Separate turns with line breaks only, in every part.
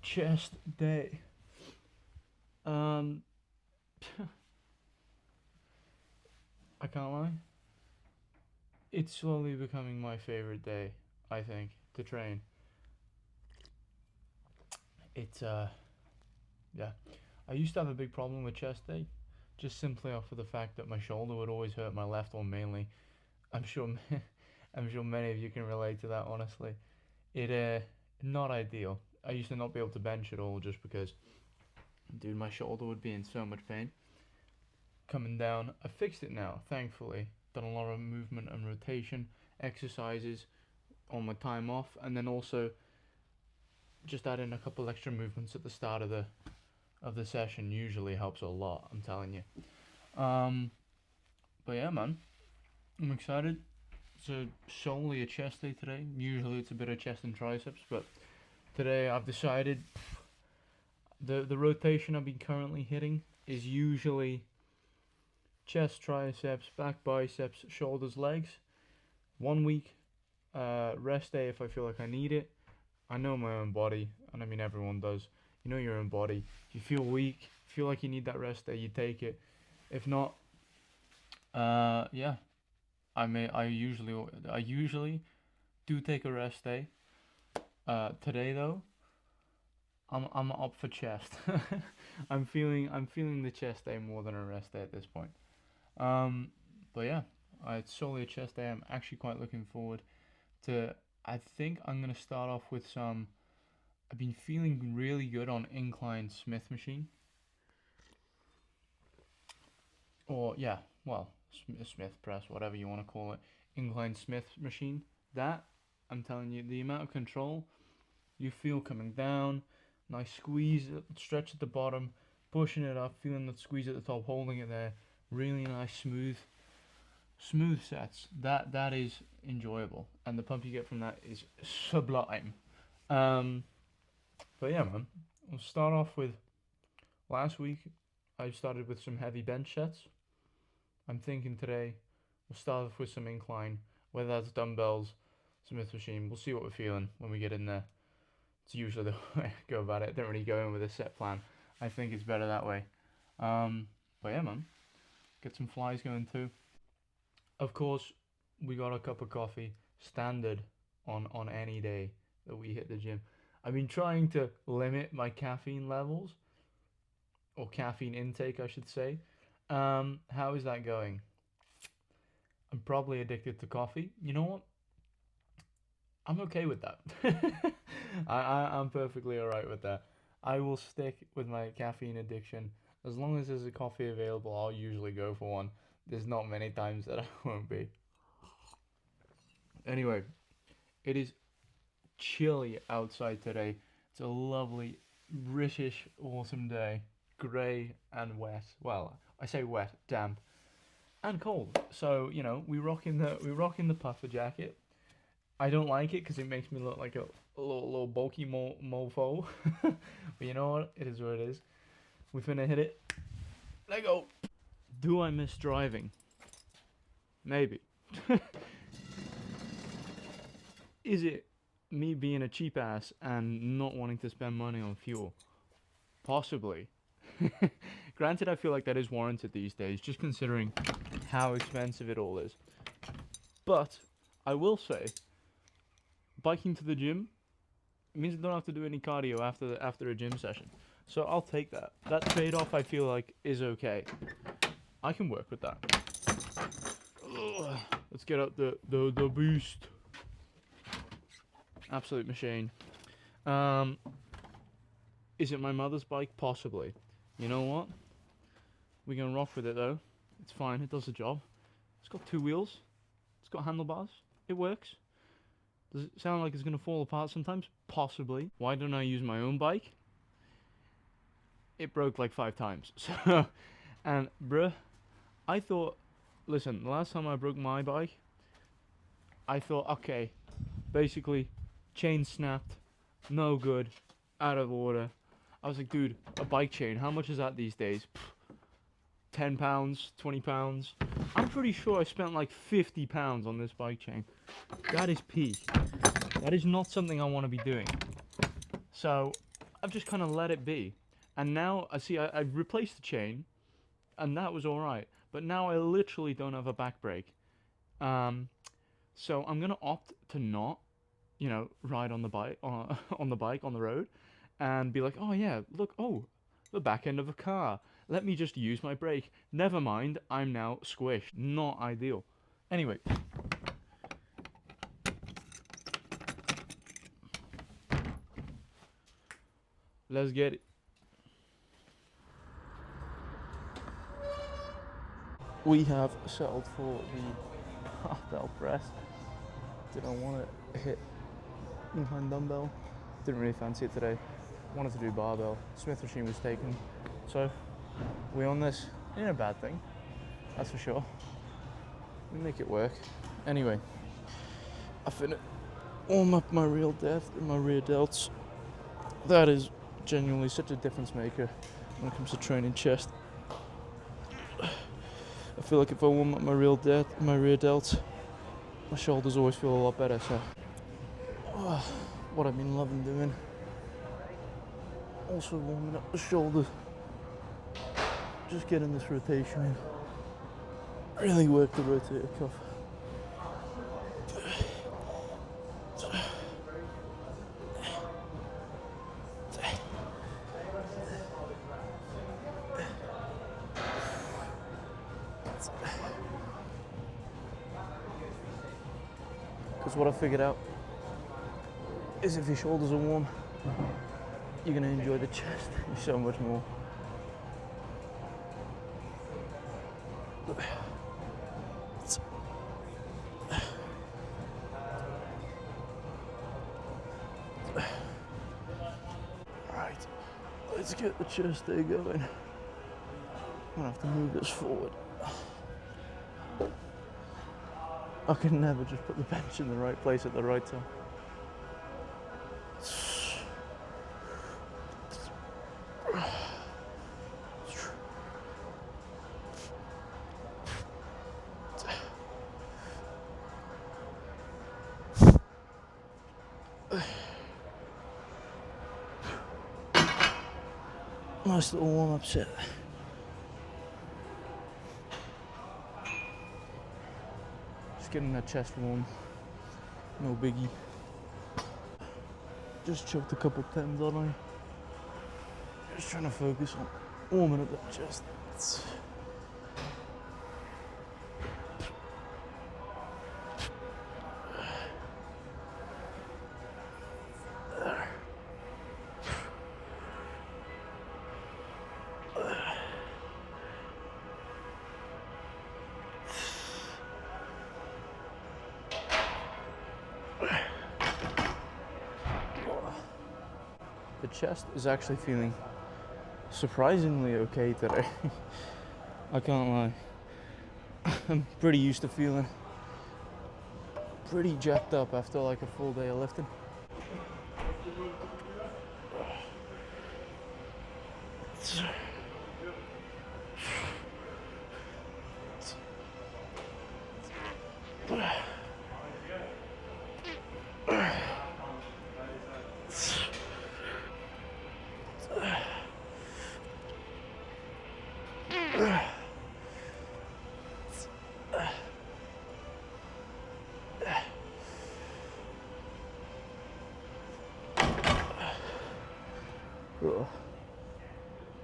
chest day. Um, I can't lie. It's slowly becoming my favorite day, I think, to train. It's yeah. I used to have a big problem with chest day, just simply off of the fact that my shoulder would always hurt, my left one mainly. I'm sure, I'm sure many of you can relate to that. Honestly, it not ideal. I used to not be able to bench at all just because, dude, my shoulder would be in so much pain. Coming down, I fixed it now, thankfully. Done a lot of movement and rotation exercises on my time off, and then also just add in a couple extra movements at the start of the session usually helps a lot. I'm telling you. Um, but yeah, man, I'm excited. It's solely a chest day today. Usually it's a bit of chest and triceps, but today I've decided the rotation I've been currently hitting is usually chest, triceps, back, biceps, shoulders, legs. 1 week rest day if I feel like I need it. I know my own body, and I mean everyone does. You know your own body. If you feel weak, feel like you need that rest day, you take it. If not, yeah, I usually do take a rest day. Today though, I'm up for chest. I'm feeling the chest day more than a rest day at this point. Um, but yeah, it's solely a chest day. I'm actually quite looking forward to. I think I'm gonna start off with some. I've been feeling really good on incline Smith machine, or yeah, well, Smith press, whatever you want to call it, incline Smith machine. That I'm telling you, the amount of control you feel coming down, nice squeeze, stretch at the bottom, pushing it up, feeling the squeeze at the top, holding it there. Really nice, smooth sets. That is enjoyable, and the pump you get from that is sublime. Um, but yeah, man, we'll start off with last week. I started with some heavy bench sets. I'm thinking today we'll start off with some incline, whether that's dumbbells, Smith machine. We'll see what we're feeling when we get in there. It's usually the way I go about it. I don't really go in with a set plan. I think it's better that way. But yeah, man, get some flies going too. Of course, we got a cup of coffee standard on any day that we hit the gym. I've been trying to limit my caffeine levels or caffeine intake, I should say. How is that going? I'm probably addicted to coffee. You know what? I'm okay with that. I'm perfectly alright with that. I will stick with my caffeine addiction. As long as there's a coffee available, I'll usually go for one. There's not many times that I won't be. Anyway, it is chilly outside today. It's a lovely British autumn day. Grey and wet. Well, I say wet, damp and cold. So, we rocking the puffer jacket. I don't like it because it makes me look like a little bulky mofo. But you know what? It is what it is. We finna hit it. Let go. Do I miss driving? Maybe. Is it me being a cheap ass and not wanting to spend money on fuel? Possibly. Granted, I feel like that is warranted these days, just considering how expensive it all is. But I will say, biking to the gym means I don't have to do any cardio after a gym session. So I'll take that. That trade-off I feel like is okay. I can work with that. Ugh. Let's get up the boost. Absolute machine. Um, is it my mother's bike? Possibly. You know what? We're gonna rock with it though. It's fine. It does the job. It's got two wheels. It's got handlebars. It works. Does it sound like it's gonna fall apart sometimes? Possibly. Why don't I use my own bike? It broke like 5 times. So, and bruh, I thought, listen, the last time I broke my bike, I thought, okay, basically, chain snapped, no good, out of order. I was like, dude, a bike chain, how much is that these days? £10, £20. I'm pretty sure I spent like £50 on this bike chain. That is peak. That is not something I want to be doing. So I've just kind of let it be. And now I see I replaced the chain, and that was all right. But now I literally don't have a back brake. So I'm gonna opt to not, ride on the bike on the bike on the road, and be like, oh yeah, look, oh, the back end of a car. Let me just use my brake. Never mind, I'm now squished. Not ideal. Anyway. Let's get it. We have settled for the barbell press. Didn't want to hit incline dumbbell. Didn't really fancy it today. Wanted to do barbell. Smith machine was taken. So we on this. Ain't a bad thing. That's for sure. We make it work. Anyway, I finna warm up my real depth and my rear delts. That is genuinely such a difference maker when it comes to training chest. I feel like if I warm up my rear delts, my shoulders always feel a lot better. So, what I've been loving doing. Also warming up the shoulders. Just getting this rotation in. Really work the rotator cuff. Because what I figured out is if your shoulders are warm, you're going to enjoy the chest so much more. Right, let's get the chest day going. I'm gonna have to move this forward. I can never just put the bench in the right place at the right time. Nice little warm-up set. Just getting that chest warm. No biggie. Just choked a couple pins on me. Just trying to focus on warming up that chest. The chest is actually feeling surprisingly okay today. I can't lie. I'm pretty used to feeling pretty jacked up after like a full day of lifting.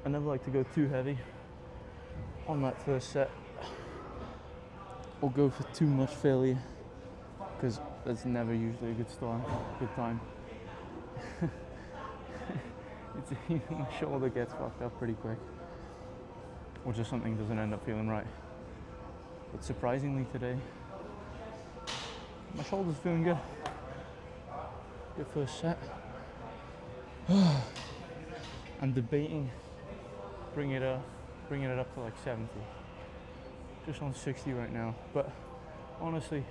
I never like to go too heavy on that first set or go for too much failure, because that's never usually a good time. My shoulder gets fucked up pretty quick, or just something doesn't end up feeling right. But surprisingly today, my shoulder's feeling good. Good first set. I'm debating bringing it up to like 70. Just on 60 right now. But honestly,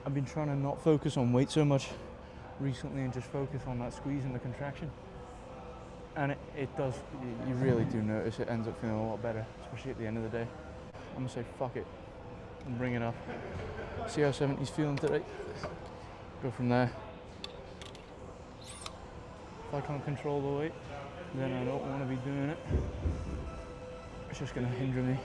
I've been trying to not focus on weight so much recently and just focus on that squeeze and the contraction. And it does, you really do notice it ends up feeling a lot better, especially at the end of the day. I'm gonna say fuck it and bring it up. See how 70's feeling today. Go from there. If I can't control the weight, then I don't want to be doing it. It's just going to hinder me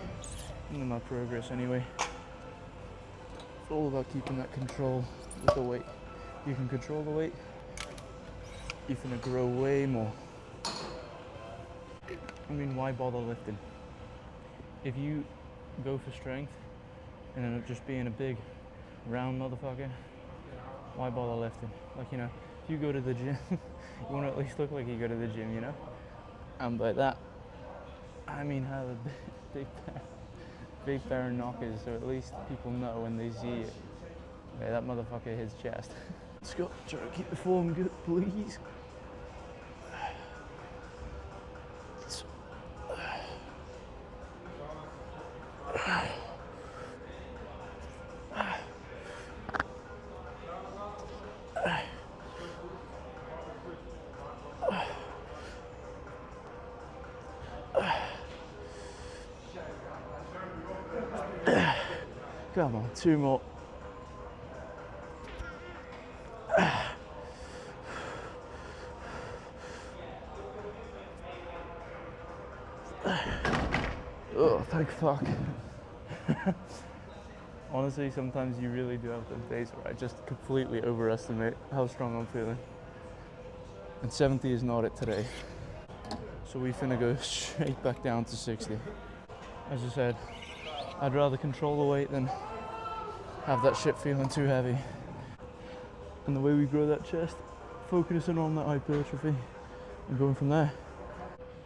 in my progress anyway. It's all about keeping that control with the weight. You can control the weight, you're going to grow way more. I mean, why bother lifting? If you go for strength and end up just being a big round motherfucker, why bother lifting? Like, you know, if you go to the gym, you want to at least look like you go to the gym, you know? And by that, I mean have a big pair of knockers, so at least people know when they see it. Yeah, that motherfucker hits chest. Let's go, try to keep the form good, please. Come on, 2 more. Oh, thank fuck. Honestly, sometimes you really do have them days where I just completely overestimate how strong I'm feeling. And 70 is not it today. So we finna go straight back down to 60. As I said, I'd rather control the weight than have that shit feeling too heavy. And the way we grow that chest, focusing on that hypertrophy and going from there.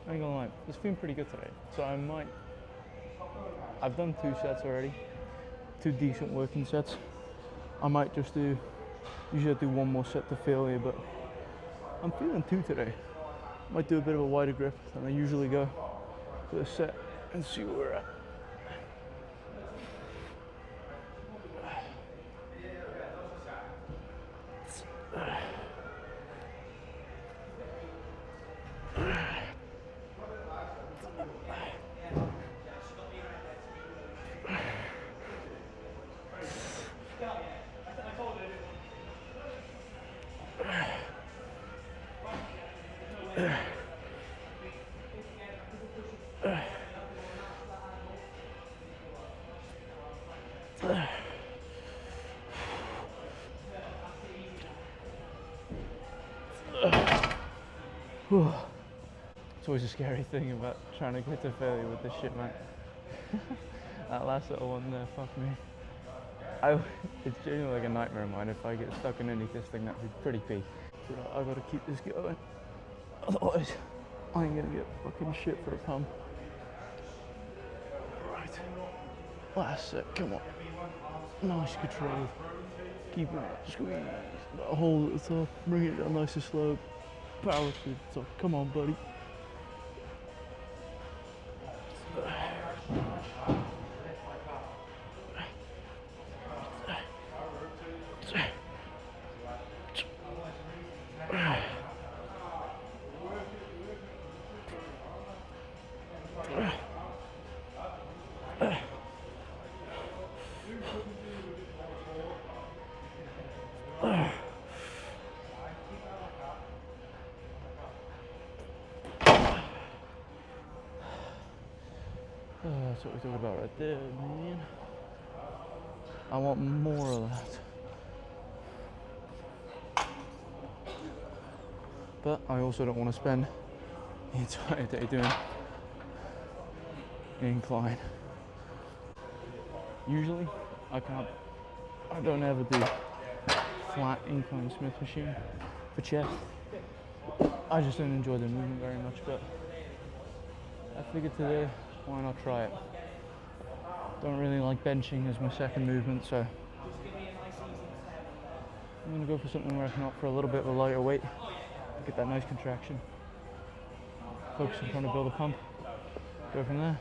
I ain't gonna lie, it's been pretty good today. So I've done 2 sets already, 2 decent working sets. I might just usually I do 1 more set to failure, but I'm feeling 2 today. Might do a bit of a wider grip than I usually go for a set and see where we're at. It's always a scary thing about trying to get to failure with this shit, man. That last little one there, fuck me. It's genuinely like a nightmare of mine. If I get stuck underneath this thing, that'd be pretty peak. But I gotta keep this going. Otherwise, I ain't gonna get fucking shit for a pump. Right. Last set, come on. Nice control. Keep it, squeeze. Hold at the top, bring it down nice and slow. Power to the top. Come on, buddy. That's what we're talking about right there, man. I want more of that. But I also don't want to spend the entire day doing an incline. Usually, I don't ever do flat incline Smith machine for chest. I just don't enjoy the movement very much, but I figured today, why not try it? Don't really like benching as my second movement, so I'm gonna go for something where I can opt for a little bit of a lighter weight, get that nice contraction. Focus on trying to build a pump, go from there.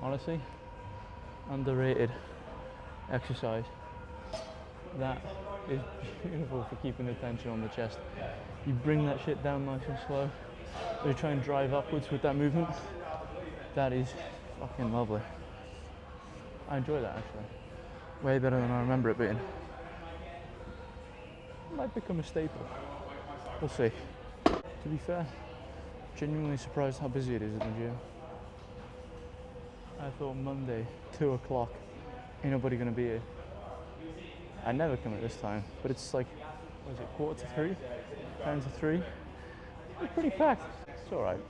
Honestly, underrated exercise. That is beautiful for keeping the tension on the chest. You bring that shit down nice and slow. You try and drive upwards with that movement. That is fucking lovely. I enjoy that actually. Way better than I remember it being. It might become a staple. We'll see. To be fair, genuinely surprised how busy it is at the gym. I thought Monday, 2 o'clock, ain't nobody gonna be here. I never come at this time, but it's like, what is it, 2:45? 2:45? It's pretty packed. It's alright.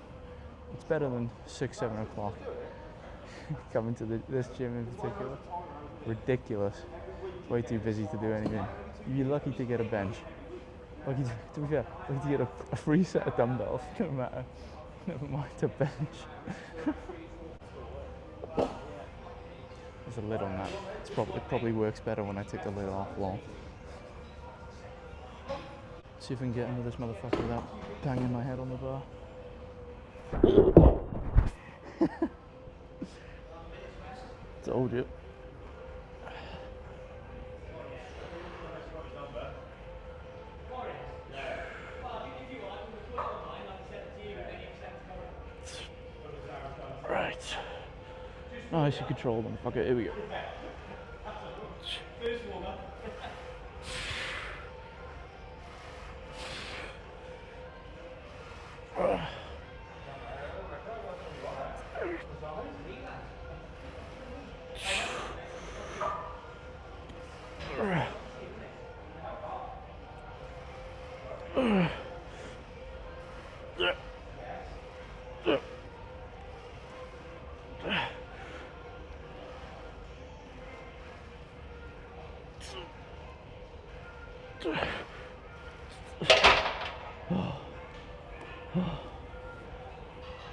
It's better than 6, 7 o'clock. Coming to this gym in particular. Ridiculous. Way too busy to do anything. You're lucky to get a bench. Lucky to be fair, lucky to get a free set of dumbbells, no matter. Never mind a bench. There's a lid on that. It probably works better when I take the lid off long. See if I can get into this motherfucker without banging my head on the bar. Told you. Right. Nice and controlled them. Okay, here we go.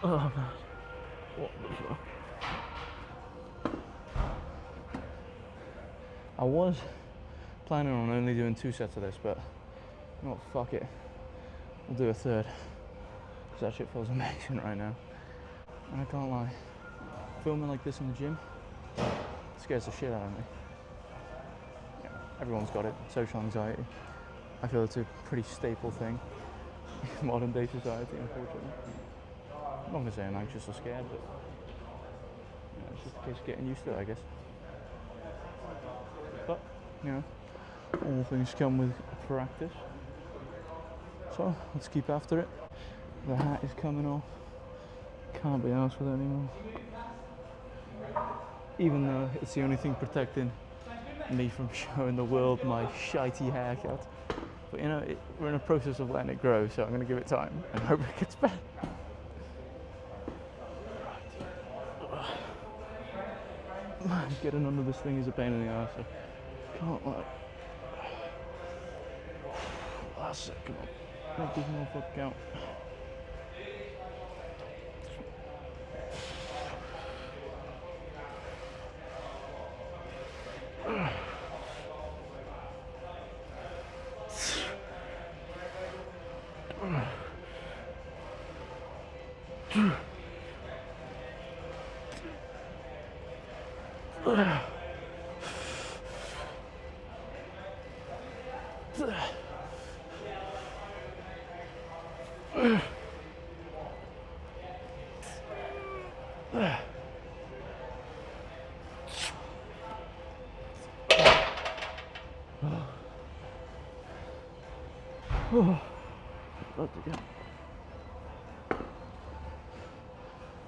Oh man, what the fuck? I was planning on only doing 2 sets of this, but you know what, fuck it. We'll do a third, because that shit feels amazing right now. And I can't lie, filming like this in the gym scares the shit out of me. Yeah, everyone's got it, social anxiety. I feel it's a pretty staple thing in modern day society, unfortunately. I'm not going to say I'm anxious or scared, but you know, it's just a case of getting used to it, I guess. But, you know, all things come with practice. So, let's keep after it. The hat is coming off. Can't be arsed with it anymore. Even though it's the only thing protecting me from showing the world my shitey haircut. But you know, we're in a process of letting it grow, so I'm going to give it time and hope it gets better. Man, getting under this thing is a pain in the arse. I can't like. That's it, come on. Make this motherfucker count.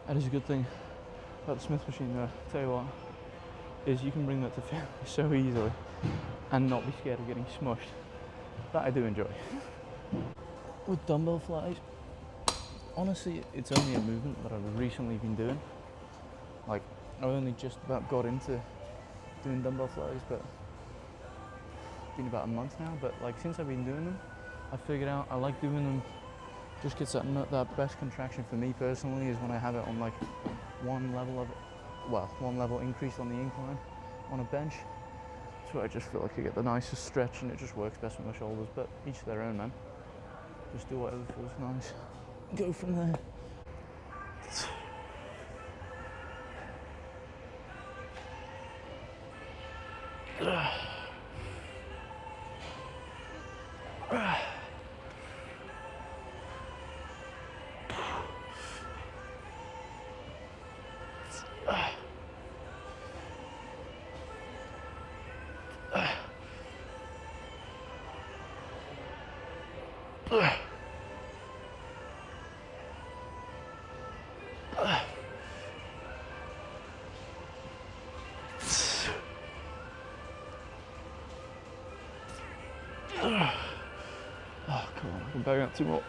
That is a good thing about the Smith machine though, tell you what, is you can bring that to failure so easily and not be scared of getting smushed. That I do enjoy. With dumbbell flies, honestly it's only a movement that I've recently been doing. Like, I've only just about got into doing dumbbell flies, but it's been about a month now, but like since I've been doing them, I figured out I like doing them Just gets that best contraction for me personally is when I have it on like one level increase on the incline on a bench. So I just feel like I get the nicest stretch and it just works best with my shoulders. But each their own, man. Just do whatever feels nice. Go from there. Oh, come on, I can bang out 2 more.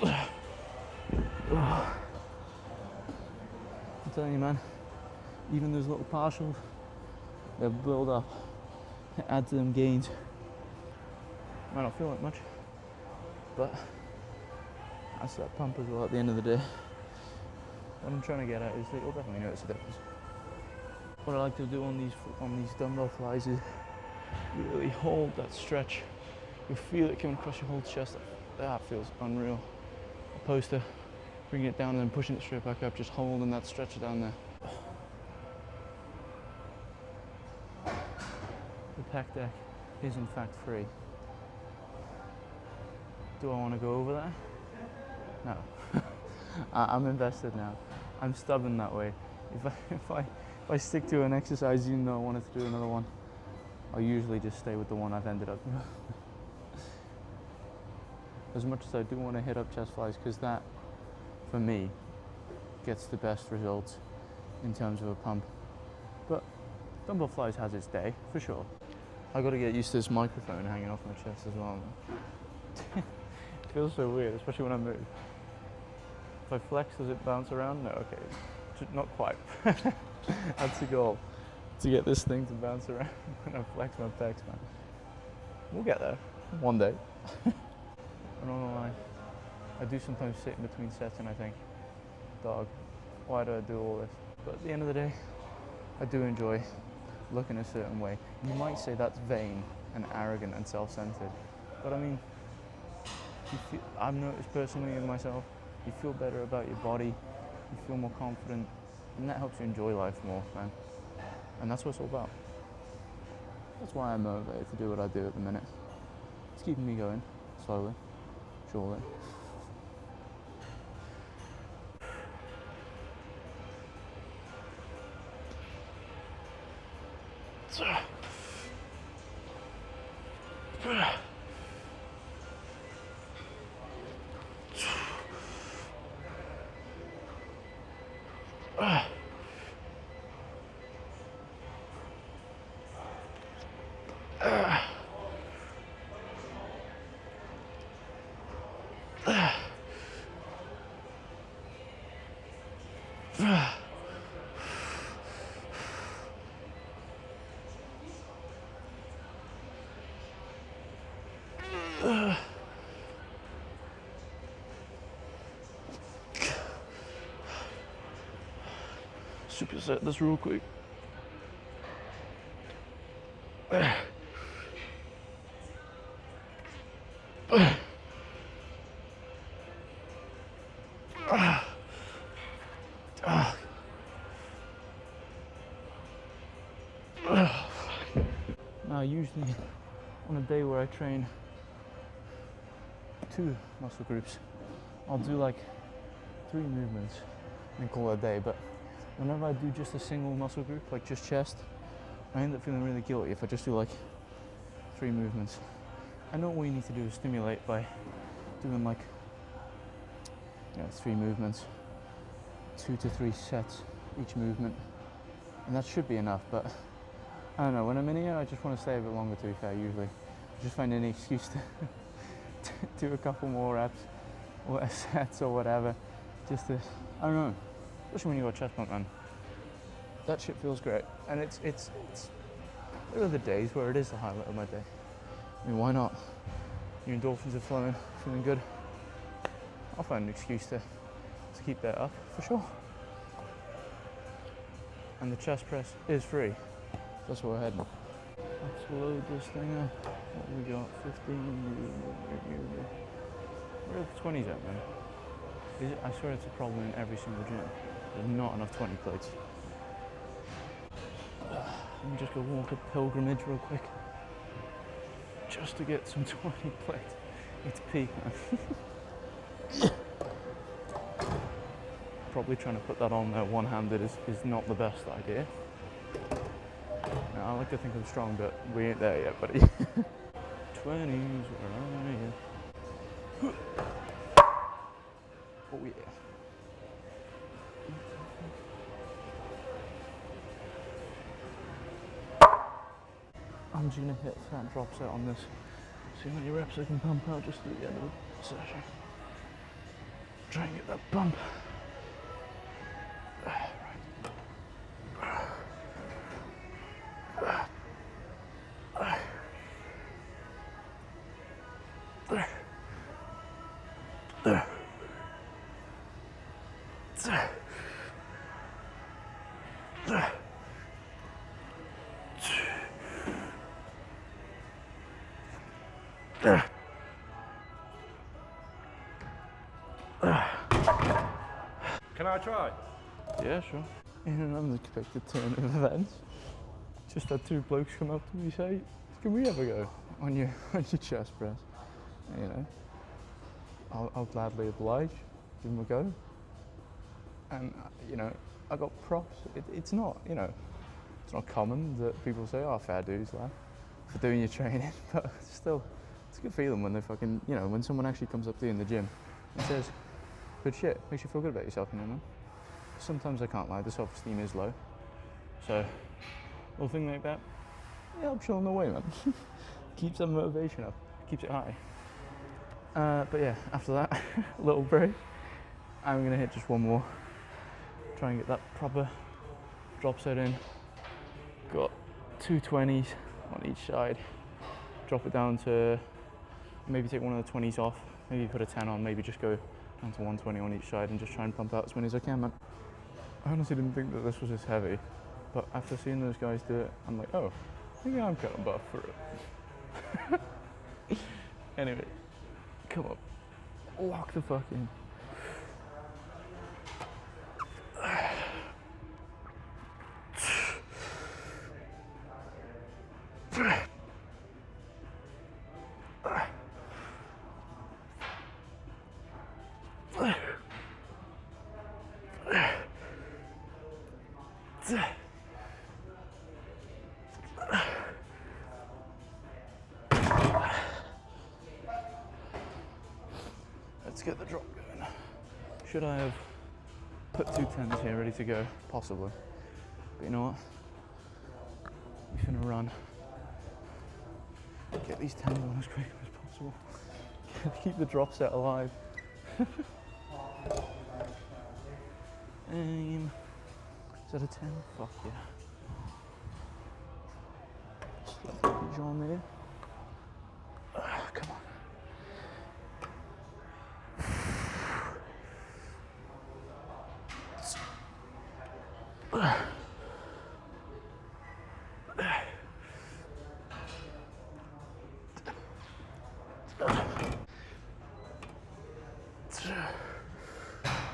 I'm telling you, man, even those little partials, they'll build up, add to them gains. Might not feel like much, but that's that pump as well at the end of the day. What I'm trying to get at is that you'll definitely notice a difference. What I like to do on these dumbbell flies is really hold that stretch. You feel it coming across your whole chest. That feels unreal. Opposed to bringing it down and then pushing it straight back up, just holding that stretch down there. The pec deck is in fact free. Do I want to go over that? No. I'm invested now. I'm stubborn that way. If I stick to an exercise even though I wanted to do another one, I'll usually just stay with the one I've ended up doing. As much as I do want to hit up chest flies, because that, for me, gets the best results in terms of a pump. But dumbbell flies has its day, for sure. I got to get used to this microphone hanging off my chest as well. It feels so weird, especially when I move. If I flex, does it bounce around? No, okay, not quite. That's the goal, to get this thing to bounce around when I flex my pecs, man. We'll get there, one day. I don't know why. I do sometimes sit in between sets and I think, dog, why do I do all this? But at the end of the day, I do enjoy looking a certain way. You might say that's vain and arrogant and self-centered, but I mean, I've noticed personally in myself, you feel better about your body, you feel more confident, and that helps you enjoy life more, man. And that's what it's all about. That's why I'm motivated to do what I do at the minute. It's keeping me going, slowly, surely. Superset this real quick. Now usually on a day where I train 2 muscle groups, I'll do like 3 movements and call it a day, but whenever I do just a single muscle group, like just chest, I end up feeling really guilty if I just do like 3 movements. I know all you need to do is stimulate by doing like 3 movements, 2 to 3 sets each movement, and that should be enough, but I don't know, when I'm in here I just want to stay a bit longer, to be fair. Usually I just find any excuse to do a couple more reps or sets or whatever, just to, I don't know, especially when you got chest pump, man. That shit feels great, and there are the days where it is the highlight of my day. I mean, why not? Your endorphins are flowing, feeling good. I'll find an excuse to keep that up for sure. And the chest press is free. That's where we're heading. Let's load this thing up. What we got? 15. Where are the 20s at, man? I swear it's a problem in every single gym. There's not enough 20 plates. Let me just go walk a pilgrimage real quick. Just to get some 20 plates. It's peak, man. Probably trying to put that on there one-handed is not the best idea. Now, I like to think I'm strong, but we ain't there yet, buddy. 20s, where are you? Oh yeah. I'm just gonna hit that drop set on this. See how many reps I can pump out just at the end of the session. Try and get that bump.
Can I try?
Yeah, sure. In an unexpected turn of events, just had two blokes come up to me and say, "Can we ever go on your chest press?" And, you know, I'll gladly oblige, give them a go. And you know, I got props. It's not, you know, it's not common that people say, "Oh, fair dues, lad, for doing your training," but still, it's a good feeling when they fucking, you know, when someone actually comes up to you in the gym and says, "Good shit," makes you feel good about yourself, you know, man. Sometimes I can't lie, the self-esteem is low. So, a little thing like that, yeah, helps you on the way, man. Keeps that motivation up, keeps it high. But yeah, after that, a little break. I'm gonna hit just one more. Try and get that proper drop set in. Got two 20s on each side. Drop it down to, maybe take one of the 20s off. Maybe put a 10 on, maybe just go down to 120 on each side and just try and pump out as many as I can, man. I honestly didn't think that this was this heavy, but after seeing those guys do it, I'm like, oh, maybe I'm kind of buff for it. Anyway, come on, lock the fuck in. Let's get the drop going. Should I have put two 10s here ready to go? Possibly. But you know what? We're gonna run. Get these 10s on as quick as possible. Keep the drop set alive. Aim. Is that a 10? Fuck yeah. Slap the hinge on there. Come on.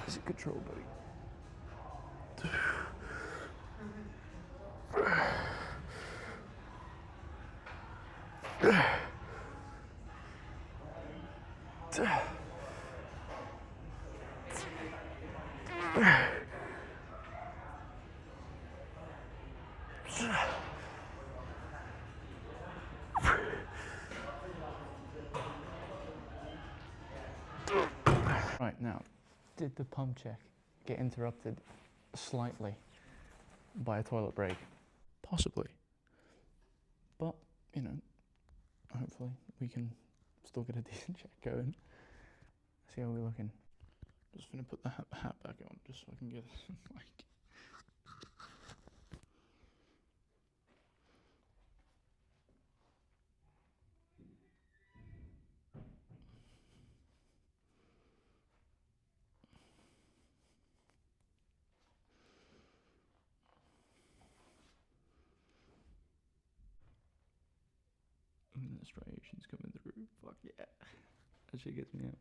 Is it control, buddy? Right, now, did the pump check get interrupted slightly by a toilet break? Possibly. But, you know, hopefully we can still get a decent check going. See how we're looking. Just gonna put the hat back on just so I can get like. the striations coming through. Fuck yeah. That shit gets me out.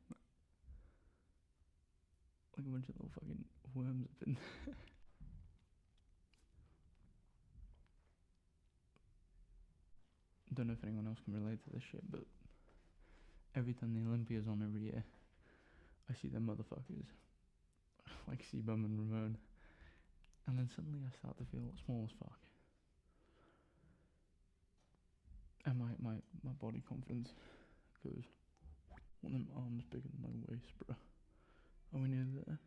Like a bunch of little fucking worms up in there. Don't know if anyone else can relate to this shit, but every time the Olympia's on every year, I see them motherfuckers, like Seabum and Ramon, and then suddenly I start to feel small as fuck. And my body confidence goes, one of them arms bigger than my waist, bro. Are we near there?